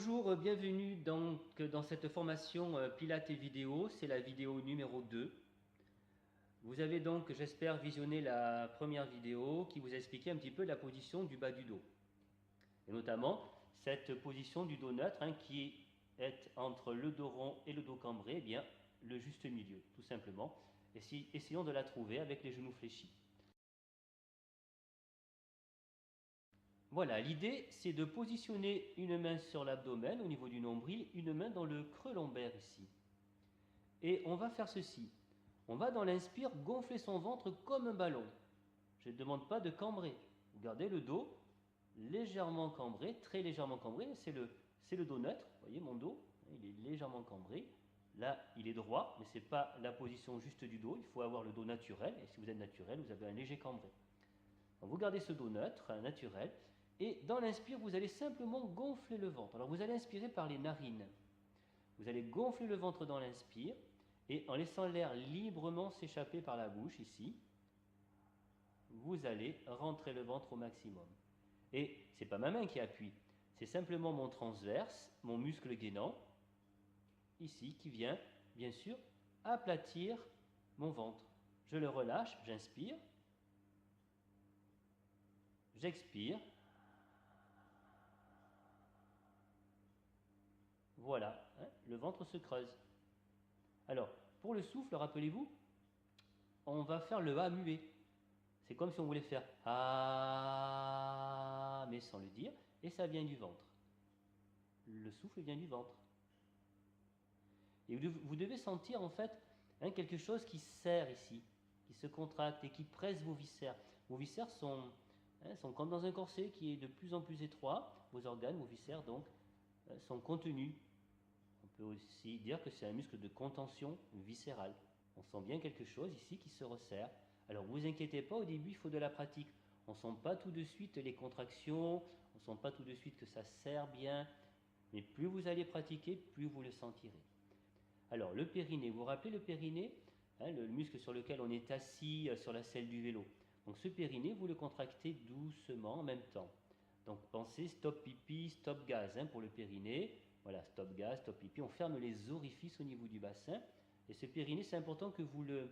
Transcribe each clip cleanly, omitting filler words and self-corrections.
Bonjour, bienvenue dans cette formation Pilates et vidéo, c'est la vidéo numéro 2. Vous avez donc, j'espère, visionné la première vidéo qui vous a expliqué un petit peu la position du bas du dos. Et notamment cette position du dos neutre qui est entre le dos rond et le dos cambré, eh bien le juste milieu, tout simplement. Et essayons de la trouver avec les genoux fléchis. Voilà, l'idée c'est de positionner une main sur l'abdomen au niveau du nombril, une main dans le creux lombaire ici. Et on va faire ceci. On va dans l'inspire gonfler son ventre comme un ballon. Je ne demande pas de cambrer. Vous gardez le dos légèrement cambré, très légèrement cambré. C'est le dos neutre. Vous voyez mon dos, il est légèrement cambré. Là, il est droit, mais ce n'est pas la position juste du dos. Il faut avoir le dos naturel. Et si vous êtes naturel, vous avez un léger cambré. Donc vous gardez ce dos neutre, naturel. Et dans l'inspire, vous allez simplement gonfler le ventre. Alors vous allez inspirer par les narines. Vous allez gonfler le ventre dans l'inspire et en laissant l'air librement s'échapper par la bouche ici, vous allez rentrer le ventre au maximum. Et ce n'est pas ma main qui appuie, c'est simplement mon transverse, mon muscle gainant, ici, qui vient, bien sûr, aplatir mon ventre. Je le relâche, j'inspire, j'expire. Voilà, le ventre se creuse. Alors, pour le souffle, rappelez-vous, on va faire le A muet. C'est comme si on voulait faire ah, mais sans le dire, et ça vient du ventre. Le souffle vient du ventre. Et vous devez sentir en fait quelque chose qui serre ici, qui se contracte et qui presse vos viscères. Vos viscères sont comme dans un corset qui est de plus en plus étroit. Vos organes, vos viscères donc, sont contenus. On peut aussi dire que c'est un muscle de contention viscérale. On sent bien quelque chose ici qui se resserre. Alors vous inquiétez pas, au début il faut de la pratique. On ne sent pas tout de suite les contractions, on ne sent pas tout de suite que ça serre bien, mais plus vous allez pratiquer, plus vous le sentirez. Alors le périnée, vous vous rappelez le périnée, le muscle sur lequel on est assis sur la selle du vélo. Donc ce périnée, vous le contractez doucement en même temps. Donc pensez stop pipi, stop gaz pour le périnée. Voilà, stop gaz, stop pipi. On ferme les orifices au niveau du bassin. Et ce périnée, c'est important que vous le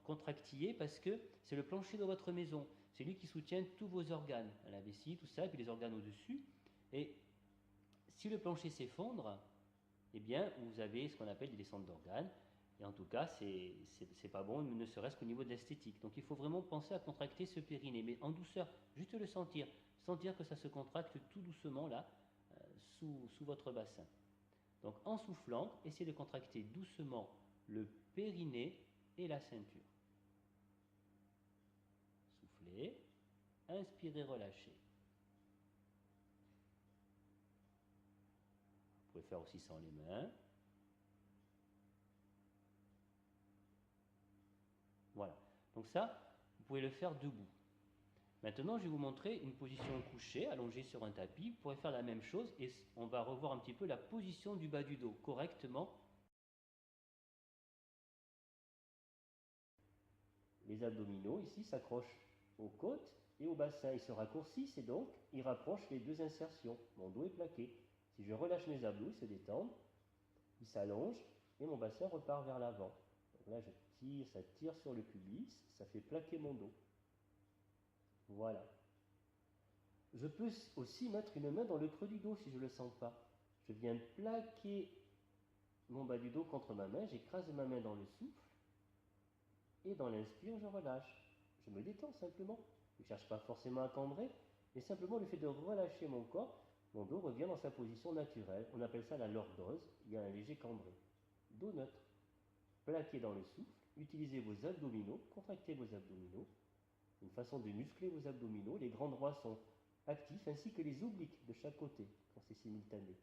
contractiez parce que c'est le plancher de votre maison. C'est lui qui soutient tous vos organes, la vessie, tout ça, et puis les organes au-dessus. Et si le plancher s'effondre, eh bien, vous avez ce qu'on appelle des descentes d'organes. Et en tout cas, c'est pas bon, ne serait-ce qu'au niveau de l'esthétique. Donc il faut vraiment penser à contracter ce périnée, mais en douceur, juste le sentir. Sentir que ça se contracte tout doucement là, sous votre bassin. Donc en soufflant, essayez de contracter doucement le périnée et la ceinture. Soufflez, inspirez, relâchez. Vous pouvez faire aussi sans les mains. Voilà. Donc ça, vous pouvez le faire debout. Maintenant, je vais vous montrer une position couchée, allongée sur un tapis. Vous pourrez faire la même chose et on va revoir un petit peu la position du bas du dos correctement. Les abdominaux ici s'accrochent aux côtes et au bassin. Ils se raccourcissent et donc ils rapprochent les deux insertions. Mon dos est plaqué. Si je relâche mes abdos, ils se détendent, ils s'allongent et mon bassin repart vers l'avant. Là, je tire, ça tire sur le pubis, ça fait plaquer mon dos. Voilà. Je peux aussi mettre une main dans le creux du dos si je ne le sens pas. Je viens plaquer mon bas du dos contre ma main, j'écrase ma main dans le souffle et dans l'inspire, je relâche. Je me détends simplement. Je ne cherche pas forcément à cambrer, mais simplement le fait de relâcher mon corps, mon dos revient dans sa position naturelle. On appelle ça la lordose, il y a un léger cambré. Dos neutre. Plaquez dans le souffle, utilisez vos abdominaux, contractez vos abdominaux. Une façon de muscler vos abdominaux, les grands droits sont actifs ainsi que les obliques de chaque côté quand c'est simultané.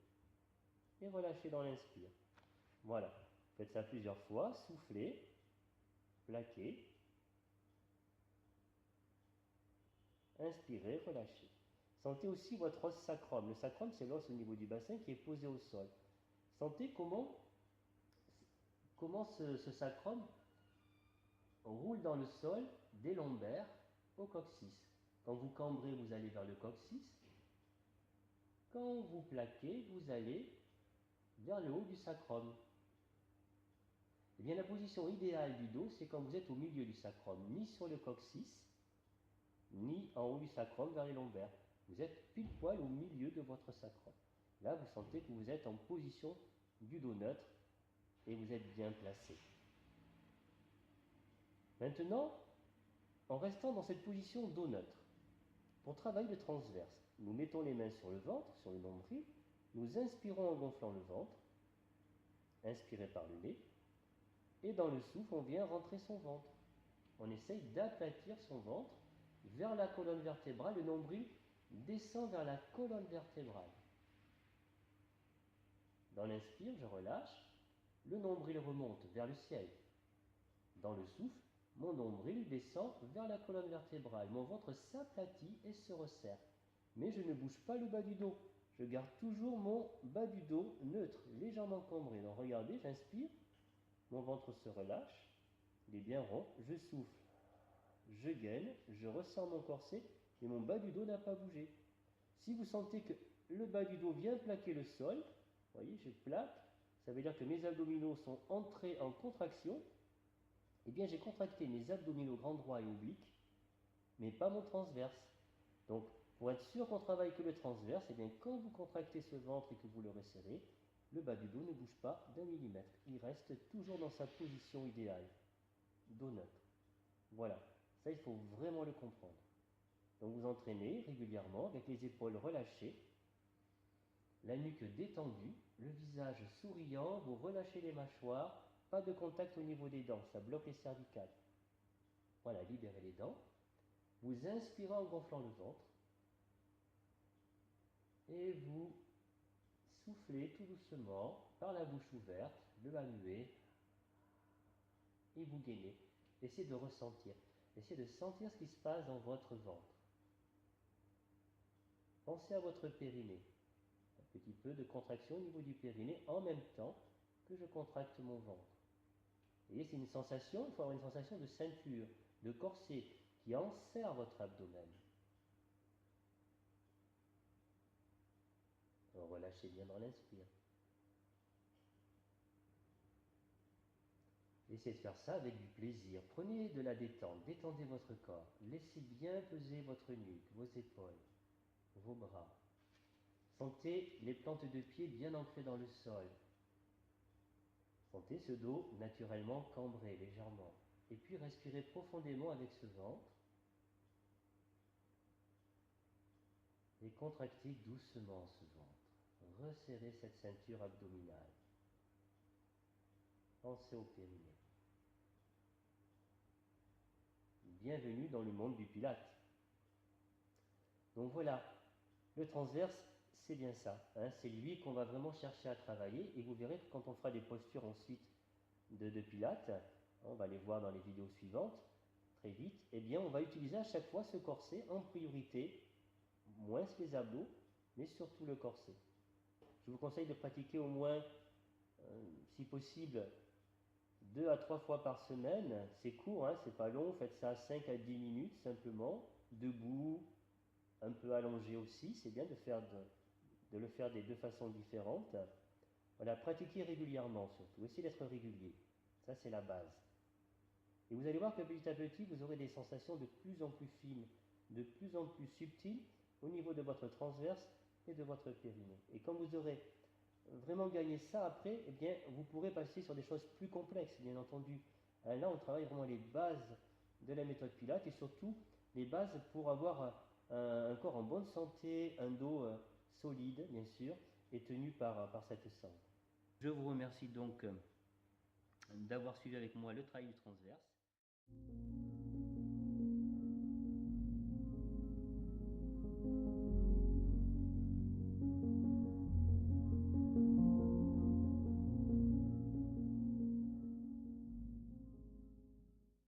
Et relâchez dans l'inspire. Voilà, faites ça plusieurs fois, soufflez, plaquez, inspirez, relâchez. Sentez aussi votre os sacrum. Le sacrum, c'est l'os au niveau du bassin qui est posé au sol. Sentez comment ce sacrum roule dans le sol des lombaires au coccyx. Quand vous cambrez, vous allez vers le coccyx. Quand vous plaquez, vous allez vers le haut du sacrum. Eh bien, la position idéale du dos, c'est quand vous êtes au milieu du sacrum, ni sur le coccyx, ni en haut du sacrum vers les lombaires. Vous êtes pile poil au milieu de votre sacrum. Là, vous sentez que vous êtes en position du dos neutre et vous êtes bien placé. Maintenant, en restant dans cette position dos neutre, pour travailler le transverse, nous mettons les mains sur le ventre, sur le nombril, nous inspirons en gonflant le ventre, inspirez par le nez, et dans le souffle, on vient rentrer son ventre. On essaye d'aplatir son ventre vers la colonne vertébrale, le nombril descend vers la colonne vertébrale. Dans l'inspire, je relâche, le nombril remonte vers le ciel. Dans le souffle, mon nombril descend vers la colonne vertébrale. Mon ventre s'aplatit et se resserre. Mais je ne bouge pas le bas du dos. Je garde toujours mon bas du dos neutre, légèrement cambré. Donc regardez, j'inspire, mon ventre se relâche, il est bien rond, je souffle, je gaine, je ressens mon corset et mon bas du dos n'a pas bougé. Si vous sentez que le bas du dos vient plaquer le sol, vous voyez, je plaque, ça veut dire que mes abdominaux sont entrés en contraction. Eh bien, j'ai contracté mes abdominaux grand droit et oblique, mais pas mon transverse. Donc, pour être sûr qu'on travaille que le transverse, eh bien, quand vous contractez ce ventre et que vous le resserrez, le bas du dos ne bouge pas d'un millimètre. Il reste toujours dans sa position idéale, dos neutre. Voilà, ça il faut vraiment le comprendre. Donc vous entraînez régulièrement avec les épaules relâchées, la nuque détendue, le visage souriant, vous relâchez les mâchoires, pas de contact au niveau des dents, ça bloque les cervicales. Voilà, libérez les dents. Vous inspirez en gonflant le ventre et vous soufflez tout doucement par la bouche ouverte, le bas muet, et vous gainez. Essayez de ressentir, essayez de sentir ce qui se passe dans votre ventre. Pensez à votre périnée. Un petit peu de contraction au niveau du périnée en même temps que je contracte mon ventre. Vous voyez, c'est une sensation, il faut avoir une sensation de ceinture, de corset qui enserre votre abdomen. Alors, relâchez bien dans l'inspire. Essayez de faire ça avec du plaisir. Prenez de la détente, détendez votre corps. Laissez bien peser votre nuque, vos épaules, vos bras. Sentez les plantes de pied bien ancrées dans le sol. Sentez ce dos naturellement cambré légèrement. Et puis respirez profondément avec ce ventre. Et contractez doucement ce ventre. Resserrez cette ceinture abdominale. Pensez au périnée. Bienvenue dans le monde du Pilate. Donc voilà, le transverse, c'est bien ça. Hein, c'est lui qu'on va vraiment chercher à travailler. Et vous verrez que quand on fera des postures ensuite de Pilate, on va les voir dans les vidéos suivantes, très vite, eh bien on va utiliser à chaque fois ce corset en priorité, moins les abdos, mais surtout le corset. Je vous conseille de pratiquer au moins, si possible, 2 à 3 fois par semaine. C'est court, hein, c'est pas long, faites ça 5 à 10 minutes simplement, debout, un peu allongé aussi, c'est bien de le faire des deux façons différentes. Voilà, pratiquez régulièrement surtout, essayez d'être régulier, ça c'est la base. Et vous allez voir que petit à petit, vous aurez des sensations de plus en plus fines, de plus en plus subtiles au niveau de votre transverse et de votre périnée. Et quand vous aurez vraiment gagné ça après, eh bien, vous pourrez passer sur des choses plus complexes, bien entendu. Là, on travaille vraiment les bases de la méthode Pilates et surtout les bases pour avoir un corps en bonne santé, un dos solide, bien sûr, et tenu par cette sangle. Je vous remercie donc d'avoir suivi avec moi le travail du transverse.